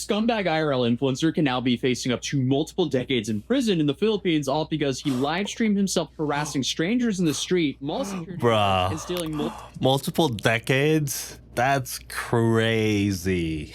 scumbag IRL influencer can now be facing up to multiple decades in prison in the Philippines, all because he live streamed himself harassing strangers in the street, bruh, and stealing multiple decades. That's crazy.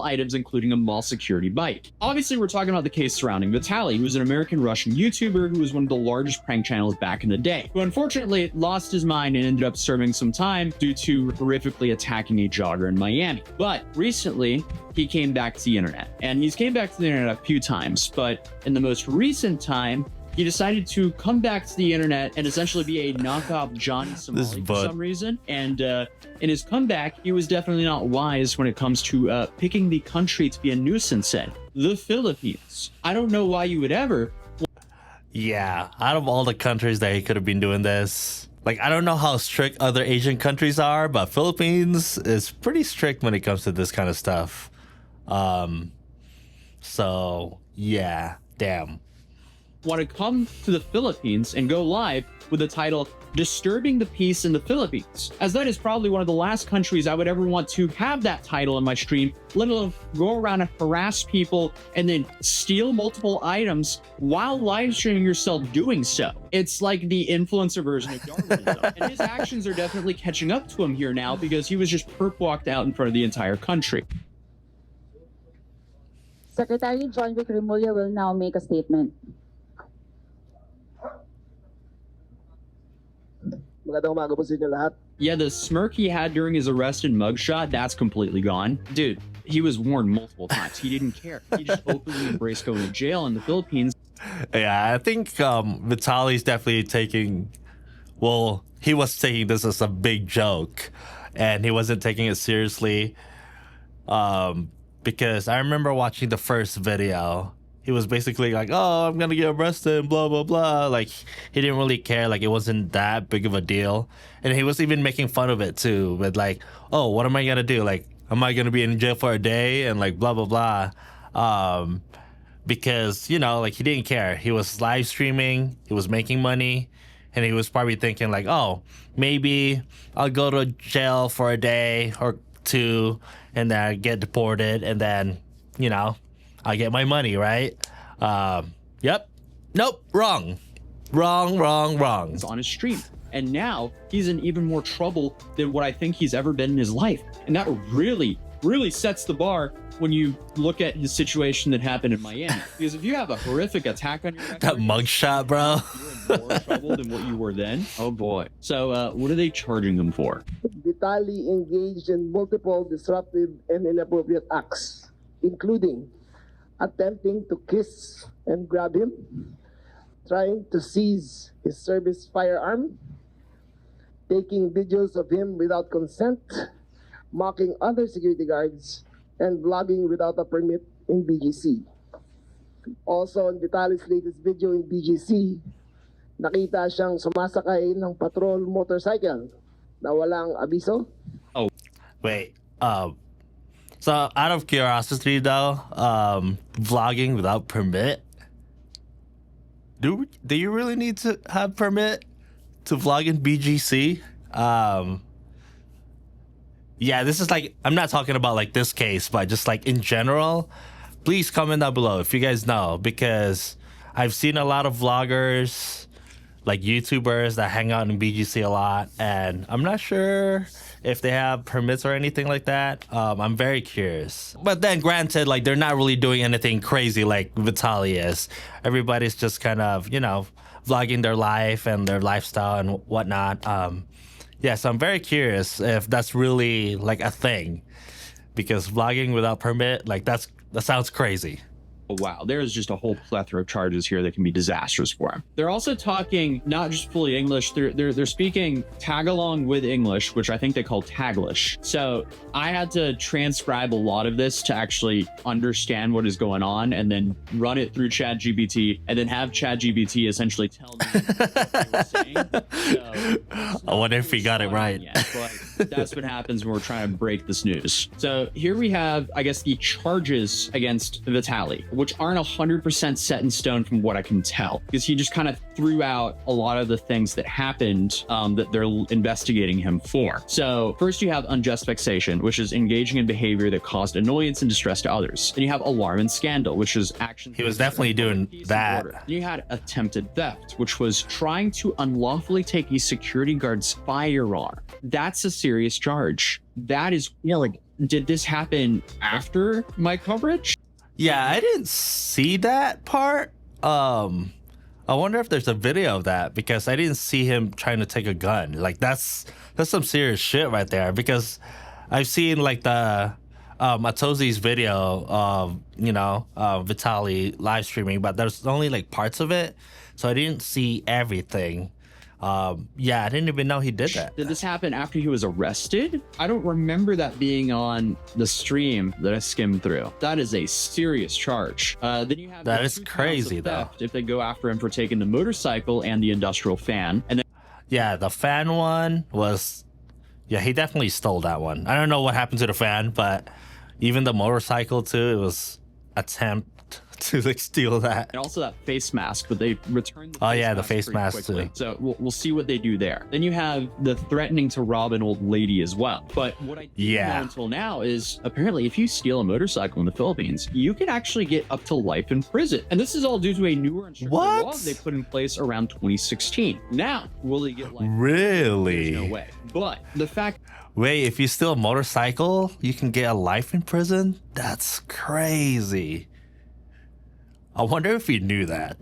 items, including a mall security bike. Obviously, we're talking about the case surrounding Vitaly, who was an American-Russian YouTuber who was one of the largest prank channels back in the day, who unfortunately lost his mind and ended up serving some time due to horrifically attacking a jogger in Miami. But recently, he came back to the internet, and he's came back to the internet a few times, but in the most recent time, he decided to come back to the internet and essentially be a knockoff Johnny Somali for some reason. And in his comeback, he was definitely not wise when it comes to picking the country to be a nuisance in. The Philippines. I don't know why you would ever... Yeah, out of all the countries that he could have been doing this, like, I don't know how strict other Asian countries are, but Philippines is pretty strict when it comes to this kind of stuff. So, yeah, damn. Want to come to the Philippines and go live with the title Disturbing the Peace in the Philippines, as that is probably one of the last countries I would ever want to have that title in my stream, let alone go around and harass people and then steal multiple items while live streaming yourself doing so. It's like the influencer version of Darwinism. And his actions are definitely catching up to him here now, because he was just perp walked out in front of the entire country. Secretary John Vic Remulla will now make a statement. Yeah, the smirk he had during his arrest and mugshot, that's completely gone. Dude, he was warned multiple times. He didn't care. He just openly embraced going to jail in the Philippines. Yeah, I think Vitaly's definitely taking... Well, he was taking this as a big joke, and he wasn't taking it seriously. Because I remember watching the first video. He was basically like, oh, I'm gonna get arrested, blah, blah, blah. Like, he didn't really care. Like, it wasn't that big of a deal. And he was even making fun of it, too. With like, oh, what am I gonna do? Like, am I gonna be in jail for a day? And like, blah, blah, blah. Because, you know, like, he didn't care. He was live streaming. He was making money. And he was probably thinking like, oh, maybe I'll go to jail for a day or two and then get deported. And then, you know, I get my money, right? Yep. Nope. Wrong. Wrong. On his stream. And now he's in even more trouble than what I think he's ever been in his life. And that really sets the bar when you look at his situation that happened in Miami. Because if you have a horrific attack on your record, that mugshot, bro, you're in more trouble than what you were then. Oh boy. So what are they charging him for? Vitaly engaged in multiple disruptive and inappropriate acts, including attempting to kiss and grab him, trying to seize his service firearm, taking videos of him without consent, mocking other security guards, and vlogging without a permit in BGC. Also, in Vitaly's latest video in BGC, nakita siyang sumasakay ng patrol motorcycle na walang abiso. Oh, wait. So out of curiosity though, vlogging without permit, do you really need to have permit to vlog in BGC? Yeah, this is like, I'm not talking about like this case, but just like in general, please comment down below if you guys know, because I've seen a lot of vloggers, like YouTubers that hang out in BGC a lot, and I'm not sure if they have permits or anything like that. I'm very curious. But then granted, like, they're not really doing anything crazy like Vitaly is. Everybody's just kind of, you know, vlogging their life and their lifestyle and whatnot. Yeah, so I'm very curious if that's really like a thing, because vlogging without permit, like that sounds crazy. Wow, there's just a whole plethora of charges here that can be disastrous for him. They're also talking not just fully English, they're speaking tag-along with English, which I think they call Taglish. So I had to transcribe a lot of this to actually understand what is going on, and then run it through ChatGPT, and then have ChatGPT essentially tell me what they were saying. So, I wonder if he got it right. Yet, but that's what happens when we're trying to break this news. So here we have, I guess, the charges against Vitaly. which aren't 100% set in stone from what I can tell, because he just kind of threw out a lot of the things that happened that they're investigating him for. So first you have unjust vexation, which is engaging in behavior that caused annoyance and distress to others. Then you have alarm and scandal, which is action. He was definitely doing that. Then you had attempted theft, which was trying to unlawfully take a security guard's firearm. That's a serious charge. That is, like, did this happen after my coverage? Yeah, I didn't see that part. I wonder if there's a video of that, because I didn't see him trying to take a gun. Like, that's some serious shit right there, because I've seen like the Matozi's video of, Vitaly live streaming, but there's only like parts of it, so I didn't see everything. Yeah, I didn't even know he did that. Did this happen after he was arrested? I don't remember that being on the stream that I skimmed through. That is a serious charge. Then you have that is crazy though. If they go after him for taking the motorcycle and the industrial fan, and then yeah, the fan one was, yeah, he definitely stole that one. I don't know what happened to the fan, but even the motorcycle too, it was attempt to like steal that. And also that face mask, but they returned the face mask quickly. too. So we'll see what they do there. Then you have the threatening to rob an old lady as well. But what I didn't know until now is apparently if you steal a motorcycle in the Philippines, you can actually get up to life in prison. And this is all due to a newer and stricter law they put in place around 2016. Now, will they get life? Really? There's no way. But the fact... Wait, if you steal a motorcycle, you can get a life in prison? That's crazy. I wonder if he knew that.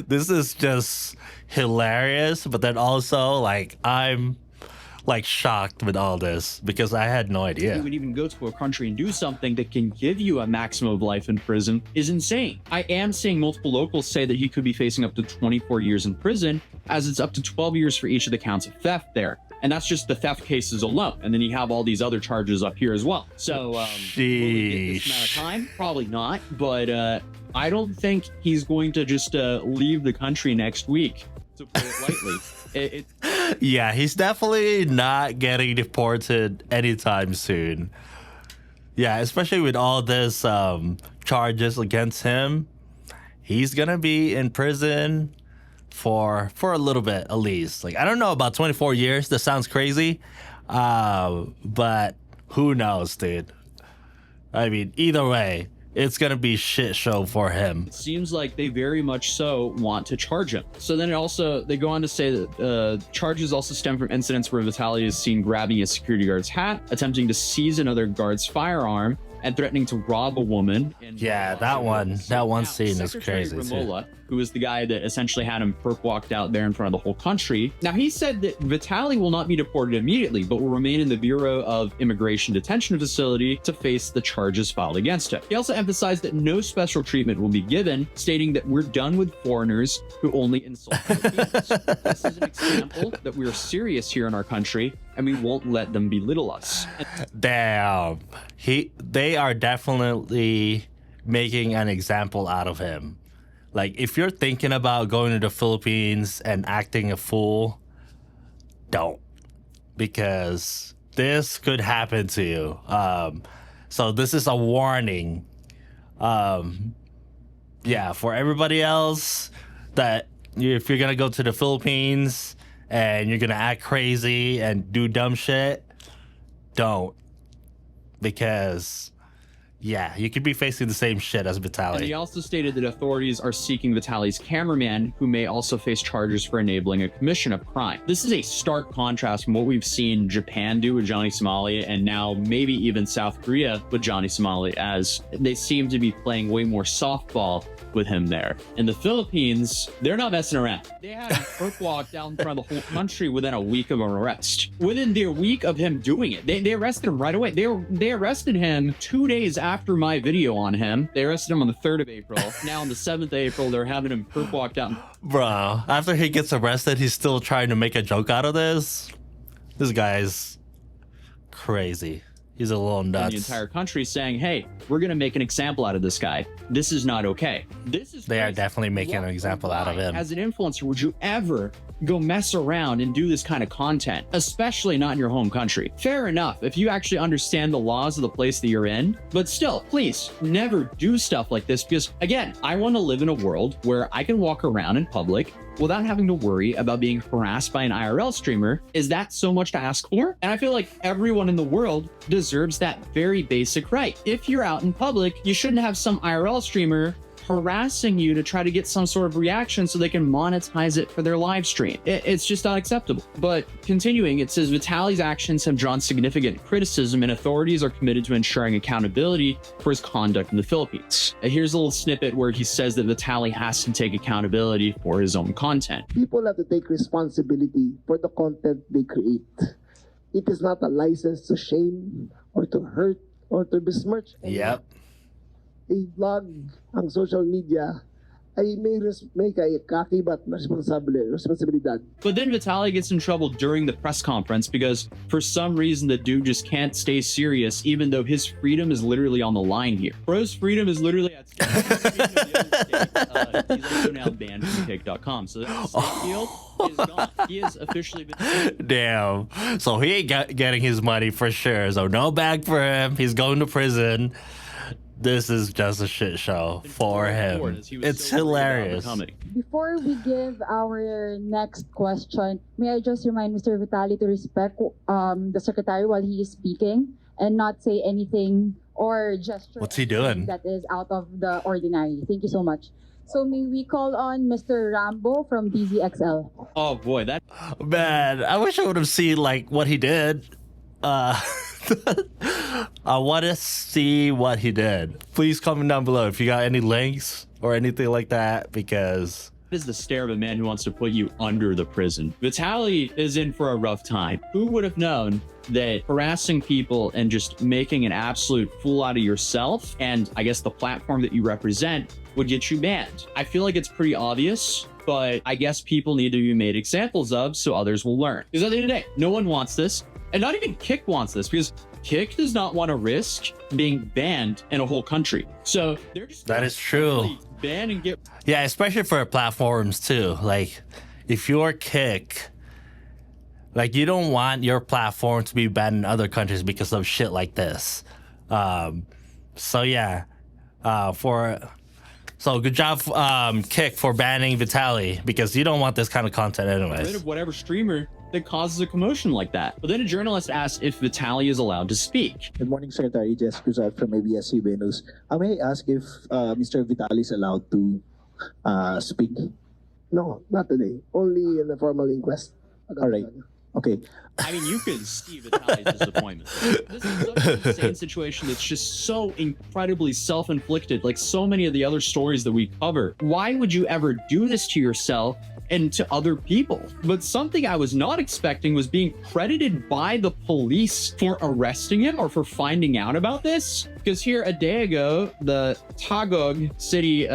This is just hilarious, but then also like I'm like shocked with all this because I had no idea. You would even go to a country and do something that can give you a maximum of life in prison is insane. I am seeing multiple locals say that he could be facing up to 24 years in prison, as it's up to 12 years for each of the counts of theft there. And that's just the theft cases alone. And then you have all these other charges up here as well. So will he get this amount of time? Probably not. But I don't think he's going to just leave the country next week, to put it lightly. Yeah, he's definitely not getting deported anytime soon. Yeah, especially with all this charges against him. He's going to be in prison for a little bit at least. Like, I don't know about 24 years. That sounds crazy. But who knows, dude? I mean, either way, it's gonna be shit show for him. It seems like they very much so want to charge him. So then they go on to say that charges also stem from incidents where Vitaly is seen grabbing a security guard's hat, attempting to seize another guard's firearm, and threatening to rob a woman. Yeah, that one scene is crazy Romola, who is the guy that essentially had him perp walked out there in front of the whole country. Now, he said that Vitaly will not be deported immediately, but will remain in the Bureau of Immigration Detention Facility to face the charges filed against him. He also emphasized that no special treatment will be given, stating that we're done with foreigners who only insult Filipinos. This is an example that we are serious here in our country, and we won't let them belittle us. Damn. They are definitely making an example out of him. Like, if you're thinking about going to the Philippines and acting a fool, don't. Because this could happen to you. So this is a warning. Yeah, for everybody else, that if you're going to go to the Philippines and you're going to act crazy and do dumb shit, don't. Because... yeah, you could be facing the same shit as Vitaly. And he also stated that authorities are seeking Vitaly's cameraman, who may also face charges for enabling a commission of crime. This is a stark contrast from what we've seen Japan do with Johnny Somali, and now maybe even South Korea with Johnny Somali, as they seem to be playing way more softball with him there. In the Philippines, they're not messing around. They had him perp walk down in front of the whole country within a week of an arrest. Within the week of him doing it, they arrested him right away. They arrested him 2 days after my video on him. They arrested him on the 3rd of April. Now on the 7th of April, they're having him perp walk down. Bro, after he gets arrested, he's still trying to make a joke out of this? This guy's crazy. He's a little nuts. The entire country saying, hey, we're going to make an example out of this guy. This is not okay. This is They are definitely making an example out of him. As an influencer, would you ever go mess around and do this kind of content, especially not in your home country. Fair enough if you actually understand the laws of the place that you're in, but still, please never do stuff like this, because again, I want to live in a world where I can walk around in public without having to worry about being harassed by an IRL streamer. Is that so much to ask for? And I feel like everyone in the world deserves that very basic right. If you're out in public, you shouldn't have some IRL streamer harassing you to try to get some sort of reaction so they can monetize it for their live stream. It's just unacceptable. But continuing, it says Vitaly's actions have drawn significant criticism and authorities are committed to ensuring accountability for his conduct in the Philippines. Here's a little snippet where he says that Vitaly has to take accountability for his own content. People have to take responsibility for the content they create. It is not a license to shame or to hurt or to besmirch anyone. Yep. A vlog ang social media ay may kakibat na responsibilidad. But then Vitaly gets in trouble during the press conference because for some reason the dude just can't stay serious, even though his freedom is literally on the line here. Bro's freedom is literally at stake. He's also now banned from kick.com. So that state deal is gone. He is officially been... Damn. So he ain't getting his money for sure. So no bag for him. He's going to prison. This is just a shit show for him. It's hilarious. Before we give our next question, may I just remind Mr. Vitaly to respect the secretary while he is speaking and not say anything or gesture. What's he doing? That is out of the ordinary. Thank you so much. So may we call on Mr. Rambo from DZXL. Oh boy, that... Man, I wish I would have seen like what he did. I want to see what he did. Please comment down below if you got any links or anything like that, because is the stare of a man who wants to put you under the prison. Vitaly is in for a rough time. Who would have known that harassing people and just making an absolute fool out of yourself and I guess the platform that you represent would get you banned? I feel like it's pretty obvious, but I guess people need to be made examples of so others will learn. Because at the end of the day, no one wants this. And not even Kick wants this, because Kick does not want to risk being banned in a whole country. So they're just... That is true. Ban and get... Yeah, especially for platforms too. Like, if you're Kick, like, you don't want your platform to be banned in other countries because of shit like this. So yeah, so good job, Kick, for banning Vitaly, because you don't want this kind of content anyways. Rid of whatever streamer that causes a commotion like that. But then a journalist asked if Vitaly is allowed to speak. Good morning, Secretary. Jess Cruzat from ABS-CBN News. May I ask if Mr. Vitaly is allowed to speak? No, not today. Only in a formal inquest. All right. Okay. I mean, you could see Vitaly's disappointment. This is such an insane situation that's just so incredibly self-inflicted, like so many of the other stories that we cover. Why would you ever do this to yourself and to other people? But something I was not expecting was being credited by the police for arresting him or for finding out about this. Because here a day ago, the Taguig City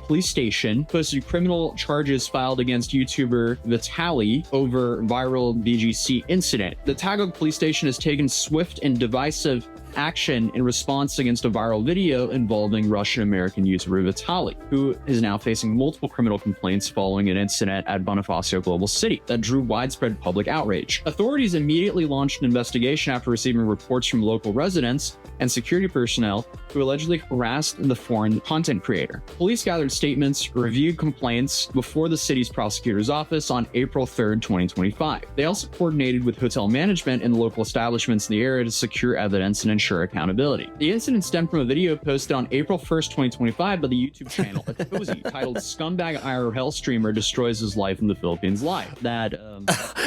police station posted criminal charges filed against YouTuber Vitaly over viral VGC incident. The Taguig police station has taken swift and divisive action in response against a viral video involving Russian-American YouTuber Vitaly, who is now facing multiple criminal complaints following an incident at Bonifacio Global City that drew widespread public outrage. Authorities immediately launched an investigation after receiving reports from local residents and security personnel who allegedly harassed the foreign content creator. Police gathered statements, reviewed complaints before the city's prosecutor's office on April 3rd, 2025. They also coordinated with hotel management and the local establishments in the area to secure evidence and ensure accountability. The incident stemmed from a video posted on April 1st, 2025 by the YouTube channel Cozy titled "Scumbag IRL Streamer Destroys His Life in the Philippines Live." That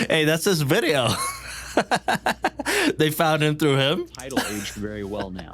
hey, that's his video. They found him through him. Title aged very well now.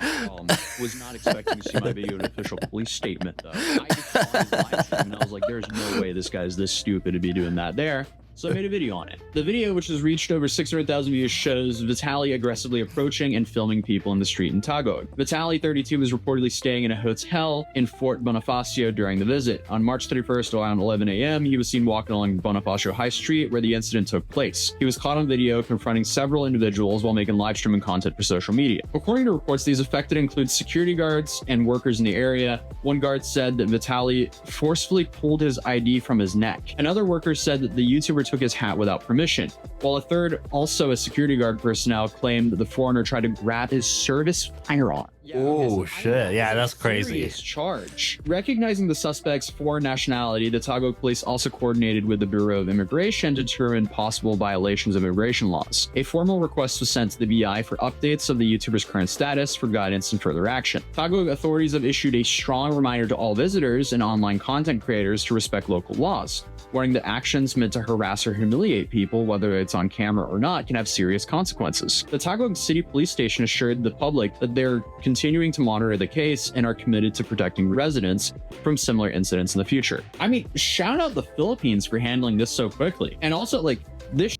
Was not expecting to see my video in an official police statement though. I just saw his live stream and I was like, there's no way this guy's this stupid to be doing that there. So I made a video on it. The video, which has reached over 600,000 views, shows Vitaly aggressively approaching and filming people in the street in Taguig. Vitaly, 32, was reportedly staying in a hotel in Fort Bonifacio during the visit. On March 31st, around 11 a.m., he was seen walking along Bonifacio High Street where the incident took place. He was caught on video confronting several individuals while making live streaming content for social media. According to reports, these affected include security guards and workers in the area. One guard said that Vitaly forcefully pulled his ID from his neck. Another worker said that the YouTuber took his hat without permission, while a third, also a security guard personnel, claimed that the foreigner tried to grab his service firearm. Oh shit! Yeah, that's crazy. Serious charge. Recognizing the suspect's foreign nationality, the Taguig police also coordinated with the Bureau of Immigration to determine possible violations of immigration laws. A formal request was sent to the BI for updates of the YouTuber's current status for guidance and further action. Taguig authorities have issued a strong reminder to all visitors and online content creators to respect local laws, warning that actions meant to harass or humiliate people, whether it's on camera or not, can have serious consequences. The Taguig City Police Station assured the public that they're continuing to monitor the case and are committed to protecting residents from similar incidents in the future. I mean, shout out the Philippines for handling this so quickly. And also, like, this.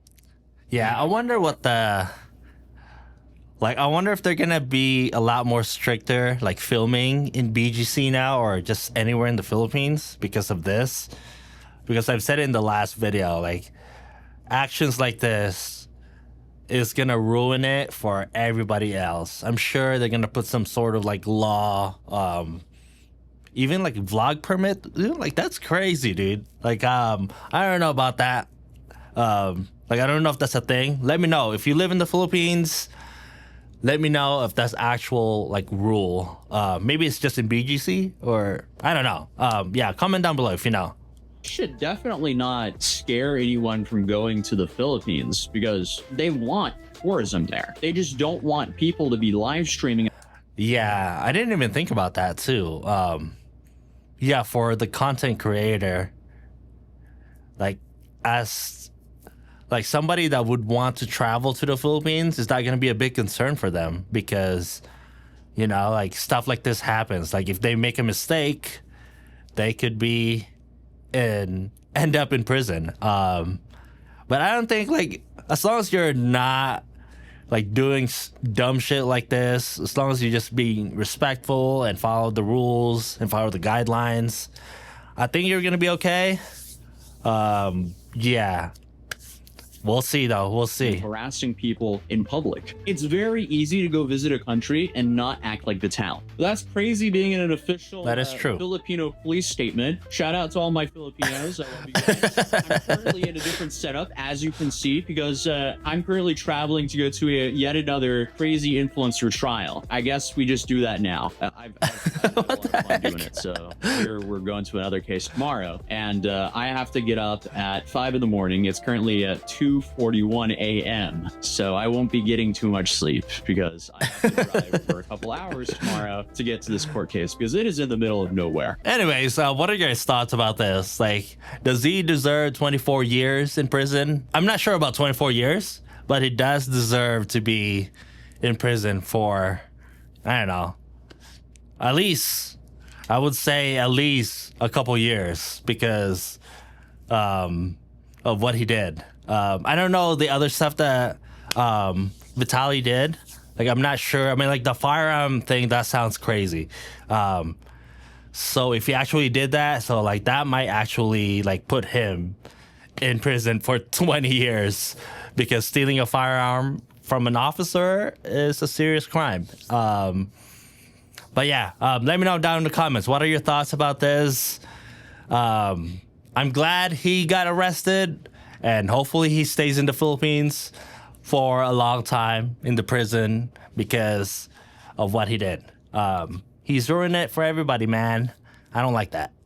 Yeah, I wonder what the... Like, I wonder if they're gonna be a lot more stricter, like, filming in BGC now or just anywhere in the Philippines because of this. Because I've said it in the last video, like, actions like this is gonna ruin it for everybody else. I'm sure they're gonna put some sort of like law, even like vlog permit. Dude, like that's crazy, dude. Like I don't know about that. Like I don't know if that's a thing. Let me know if you live in the Philippines. Let me know if that's actual like rule. Maybe it's just in BGC or I don't know. Yeah, comment down below if you know. Should definitely not scare anyone from going to the Philippines because they want tourism there. They just don't want people to be live streaming. Yeah, I didn't even think about that too. Yeah, for the content creator, like as like somebody that would want to travel to the Philippines, is that going to be a big concern for them? Because, you know, like stuff like this happens. Like if they make a mistake, they could be and end up in prison. But I don't think like as long as you're not like doing dumb shit like this, as long as you're just being respectful and follow the rules and follow the guidelines, I think you're gonna be okay. Yeah. We'll see, though. We'll see. Harassing people in public. It's very easy to go visit a country and not act like the town. That's crazy being in an official that is true. Filipino police statement. Shout out to all my Filipinos. I love you guys. I'm currently in a different setup, as you can see, because I'm currently traveling to go to yet another crazy influencer trial. I guess we just do that now. I've had a lot of fun doing it. So we're going to another case tomorrow. And I have to get up at 5 in the morning. It's currently at 2:41 a.m. So I won't be getting too much sleep because I have to drive for a couple hours tomorrow to get to this court case because it is in the middle of nowhere. Anyways, what are your guys' thoughts about this? Like, does he deserve 24 years in prison? I'm not sure about 24 years, but he does deserve to be in prison for, I don't know, at least, I would say at least a couple years because of what he did. I don't know the other stuff that Vitaly did. Like, I'm not sure. I mean, like, the firearm thing, that sounds crazy. So if he actually did that, so, like, that might actually, like, put him in prison for 20 years because stealing a firearm from an officer is a serious crime. But, yeah, let me know down in the comments. What are your thoughts about this? I'm glad he got arrested. And hopefully he stays in the Philippines for a long time in the prison because of what he did. He's ruining it for everybody, man. I don't like that.